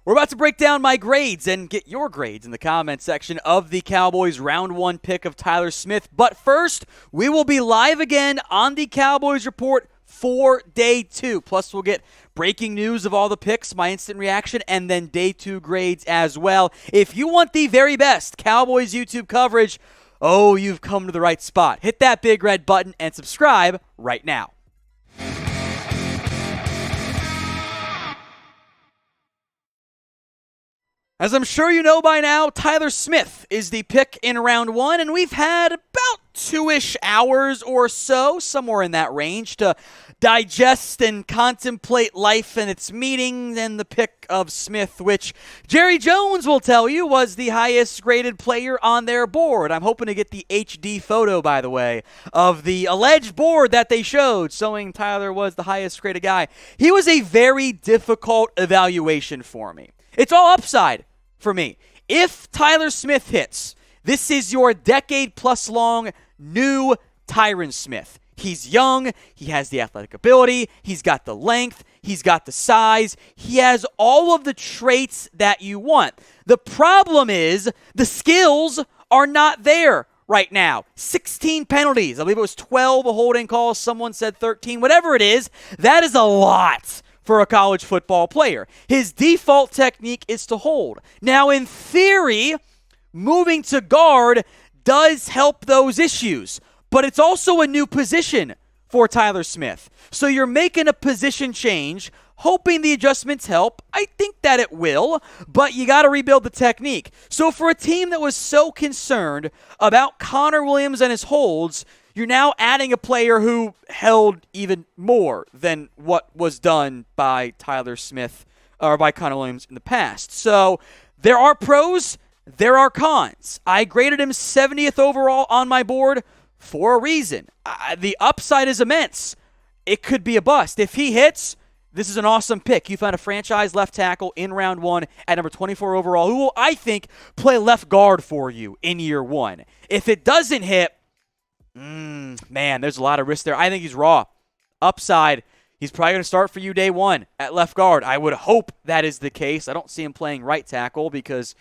We're about to break down my grades and get your grades in the comment section of the Cowboys round 1 pick of Tyron Smith. But first, we will be live again on the Cowboys Report for day 2. Plus, we'll get breaking news of all the picks, my instant reaction, and then day 2 grades as well. If you want the very best Cowboys YouTube coverage, oh, you've come to the right spot. Hit that big red button and subscribe right now. As I'm sure you know by now, Tyron Smith is the pick in round 1, and we've had about 2-ish hours or so, somewhere in that range, to digest and contemplate life and its meaning and the pick of Smith, which Jerry Jones will tell you was the highest graded player on their board. I'm hoping to get the HD photo, by the way, of the alleged board that they showed, showing Tyler was the highest graded guy. He was a very difficult evaluation for me. It's all upside for me. If Tyron Smith hits, this is your decade-plus-long new Tyron Smith. He's young, he has the athletic ability, he's got the length, he's got the size, he has all of the traits that you want. The problem is the skills are not there right now. 16 penalties. I believe it was 12 holding calls. Someone said 13. Whatever it is, that is a lot for a college football player. His default technique is to hold. Now, in theory, moving to guard does help those issues, but it's also a new position for Tyron Smith. So you're making a position change, hoping the adjustments help. I think that it will, but you got to rebuild the technique. So for a team that was so concerned about Connor Williams and his holds, you're now adding a player who held even more than what was done by Tyron Smith or by Connor Williams in the past. So there are pros, there are cons. I graded him 70th overall on my board for a reason. The upside is immense. It could be a bust. If he hits, this is an awesome pick. You found a franchise left tackle in round 1 at number 24 overall who will, I think, play left guard for you in year 1. If it doesn't hit, man, there's a lot of risk there. I think he's raw. Upside, he's probably going to start for you day 1 at left guard. I would hope that is the case. I don't see him playing right tackle because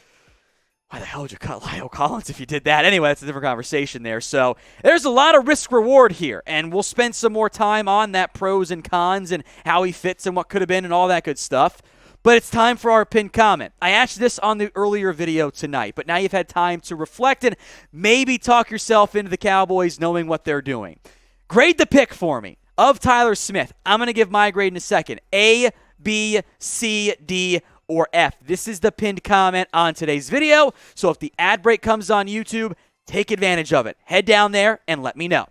why the hell would you cut Lyle Collins if you did that? Anyway, that's a different conversation there. So there's a lot of risk-reward here, and we'll spend some more time on that pros and cons and how he fits and what could have been and all that good stuff. But it's time for our pinned comment. I asked this on the earlier video tonight, but now you've had time to reflect and maybe talk yourself into the Cowboys knowing what they're doing. Grade the pick for me of Tyron Smith. I'm going to give my grade in a second. A, B, C, D, or F. This is the pinned comment on today's video, so if the ad break comes on YouTube, take advantage of it. Head down there and let me know.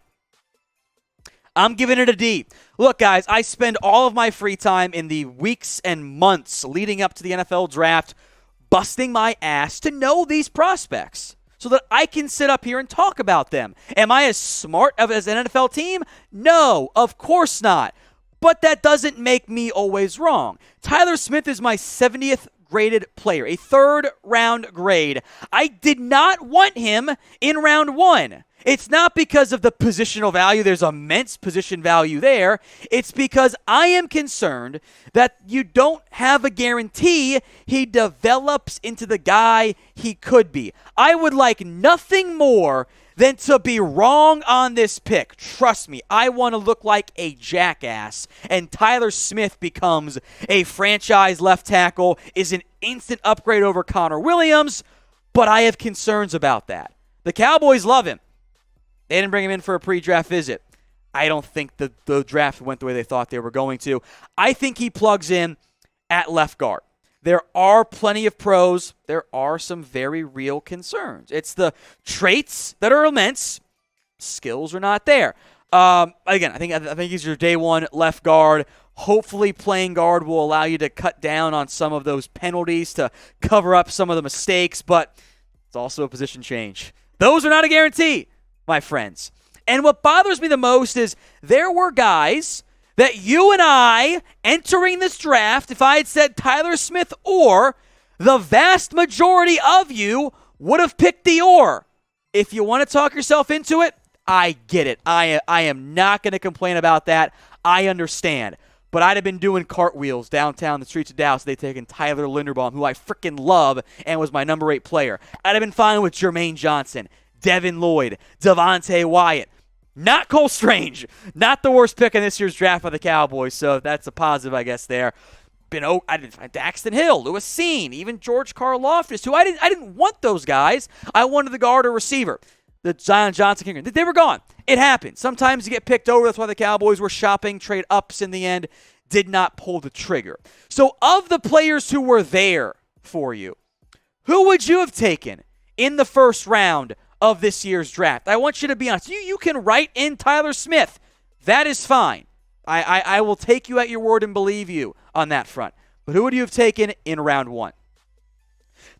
I'm giving it a D. Look, guys, I spend all of my free time in the weeks and months leading up to the NFL draft busting my ass to know these prospects so that I can sit up here and talk about them. Am I as smart as an NFL team? No, of course not. But that doesn't make me always wrong. Tyron Smith is my 70th graded player, a 3rd round grade. I did not want him in round 1. It's not because of the positional value. There's immense position value there. It's because I am concerned that you don't have a guarantee he develops into the guy he could be. I would like nothing more than to be wrong on this pick. Trust me, I want to look like a jackass, and Tyron Smith becomes a franchise left tackle, is an instant upgrade over Connor Williams, but I have concerns about that. The Cowboys love him. They didn't bring him in for a pre-draft visit. I don't think the draft went the way they thought they were going to. I think he plugs in at left guard. There are plenty of pros. There are some very real concerns. It's the traits that are immense. Skills are not there. Again, I think he's your day 1 left guard. Hopefully playing guard will allow you to cut down on some of those penalties to cover up some of the mistakes, but it's also a position change. Those are not a guarantee, my friends. And what bothers me the most is there were guys that you and I, entering this draft, if I had said Tyron Smith or, the vast majority of you would have picked the or. If you want to talk yourself into it, I get it. I am not going to complain about that. I understand. but I'd have been doing cartwheels downtown the streets of Dallas if they'd taken Tyler Linderbaum, who I freaking love and was my number 8 player. I'd have been fine with Jermaine Johnson, Devin Lloyd, Devontae Wyatt. Not Cole Strange. Not the worst pick in this year's draft by the Cowboys, so that's a positive, I guess, there. I didn't find Daxton Hill, Lewis Seen, even George Karlaftis, who I didn't want those guys. I wanted the guard or receiver. The Zion Johnson King. They were gone. It happened. Sometimes you get picked over. That's why the Cowboys were shopping trade ups in the end. Did not pull the trigger. So of the players who were there for you, who would you have taken in the first round of this year's draft? I want you to be honest. You can write in Tyler Smith. That is fine. I will take you at your word and believe you on that front. But who would you have taken in round 1?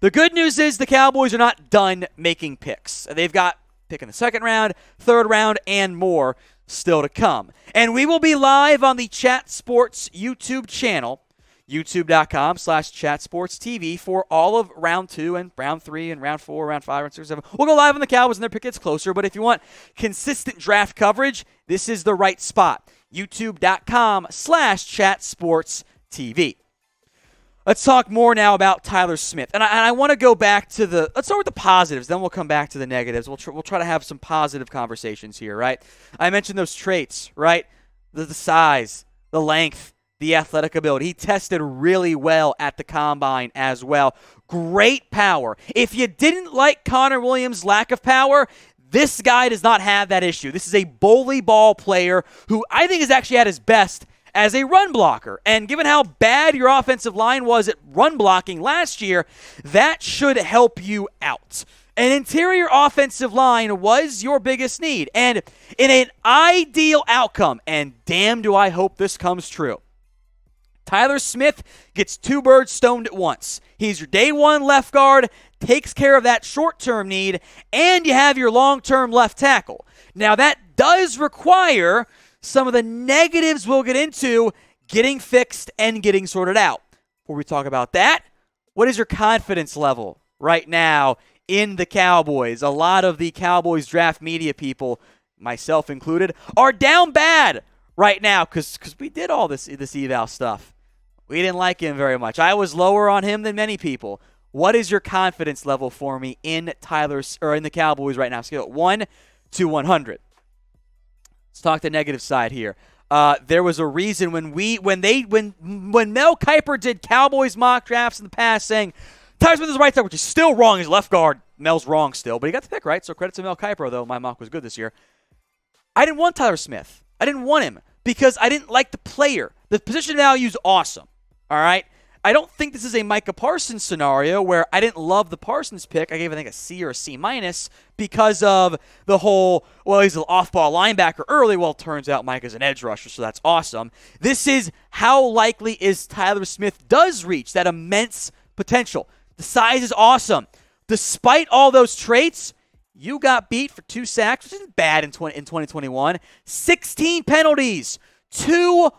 The good news is the Cowboys are not done making picks. They've got pick in the second round, third round, and more still to come. And we will be live on the Chat Sports YouTube channel, youtube.com/chatsportstv for all of round 2 and round 3 and round 4, round 5, round 6, 7. We'll go live on the Cowboys and their pick gets closer, but if you want consistent draft coverage, this is the right spot. youtube.com/chatsportstv. Let's talk more now about Tyler Smith. And I want to go back to let's start with the positives, then we'll come back to the negatives. We'll try to have some positive conversations here, right? I mentioned those traits, right? The size, the length, the athletic ability. He tested really well at the combine as well. Great power. If you didn't like Connor Williams' lack of power, this guy does not have that issue. This is a bully ball player who I think is actually at his best as a run blocker. And given how bad your offensive line was at run blocking last year, that should help you out. An interior offensive line was your biggest need. And in an ideal outcome, and damn do I hope this comes true, Tyler Smith gets 2 birds stoned at once. He's your day 1 left guard, takes care of that short-term need, and you have your long-term left tackle. Now, that does require some of the negatives we'll get into getting fixed and getting sorted out. Before we talk about that, what is your confidence level right now in the Cowboys? A lot of the Cowboys draft media people, myself included, are down bad right now because we did all this eval stuff. We didn't like him very much. I was lower on him than many people. What is your confidence level for me in the Cowboys right now? Scale 1 to 100. Let's talk the negative side here. There was a reason when Mel Kiper did Cowboys mock drafts in the past saying Tyler Smith is right tackle, which is still wrong. He's left guard. Mel's wrong still, but he got the pick right. So credit to Mel Kiper, though my mock was good this year. I didn't want Tyler Smith. I didn't want him because I didn't like the player. The position value is awesome. All right. I don't think this is a Micah Parsons scenario where I didn't love the Parsons pick. I gave, I think, a C or a C- because of the whole, well, he's an off-ball linebacker early. Well, it turns out Micah's an edge rusher, so that's awesome. This is how likely is Tyler Smith does reach that immense potential. The size is awesome. Despite all those traits, you got beat for 2 sacks, which isn't bad in 2021. 16 penalties, 12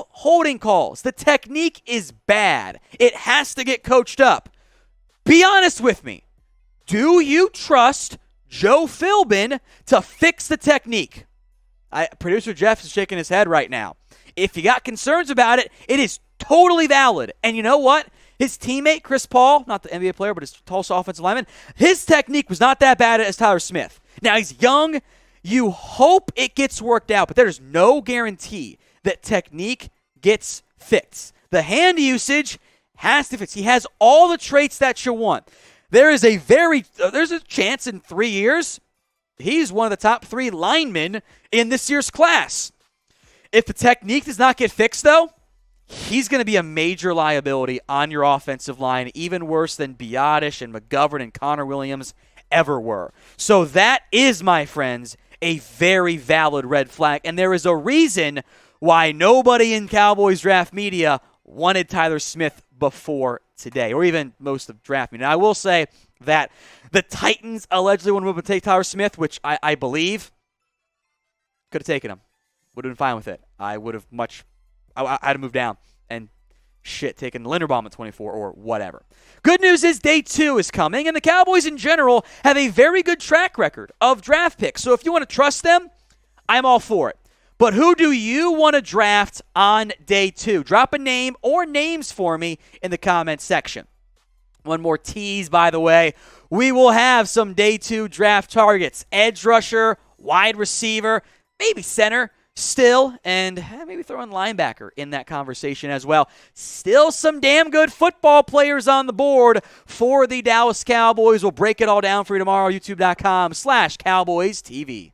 holding calls. The technique is bad. It has to get coached up. Be honest with me. Do you trust Joe Philbin to fix the technique? Producer Jeff is shaking his head right now. If you got concerns about it, it is totally valid. And you know what? His teammate, Chris Paul, not the NBA player, but his Tulsa offensive lineman, his technique was not that bad as Tyler Smith. Now, he's young. You hope it gets worked out, but there's no guarantee that technique gets fixed. The hand usage has to fix. He has all the traits that you want. There's a chance in 3 years he's one of the top 3 linemen in this year's class. If the technique does not get fixed, though, he's going to be a major liability on your offensive line, even worse than Biotish and McGovern and Connor Williams ever were. So that is, my friends, a very valid red flag, and there is a reason why nobody in Cowboys draft media wanted Tyler Smith before today, or even most of draft media. Now, I will say that the Titans allegedly wanted to take Tyler Smith, which I believe could have taken him. Would have been fine with it. I'd have moved down and taken Linderbaum at 24 or whatever. Good news is day 2 is coming, and the Cowboys in general have a very good track record of draft picks. So if you want to trust them, I'm all for it. But who do you want to draft on day 2? Drop a name or names for me in the comments section. One more tease, by the way. We will have some day 2 draft targets. Edge rusher, wide receiver, maybe center still, and maybe throw in linebacker in that conversation as well. Still some damn good football players on the board for the Dallas Cowboys. We'll break it all down for you tomorrow, youtube.com/CowboysTV.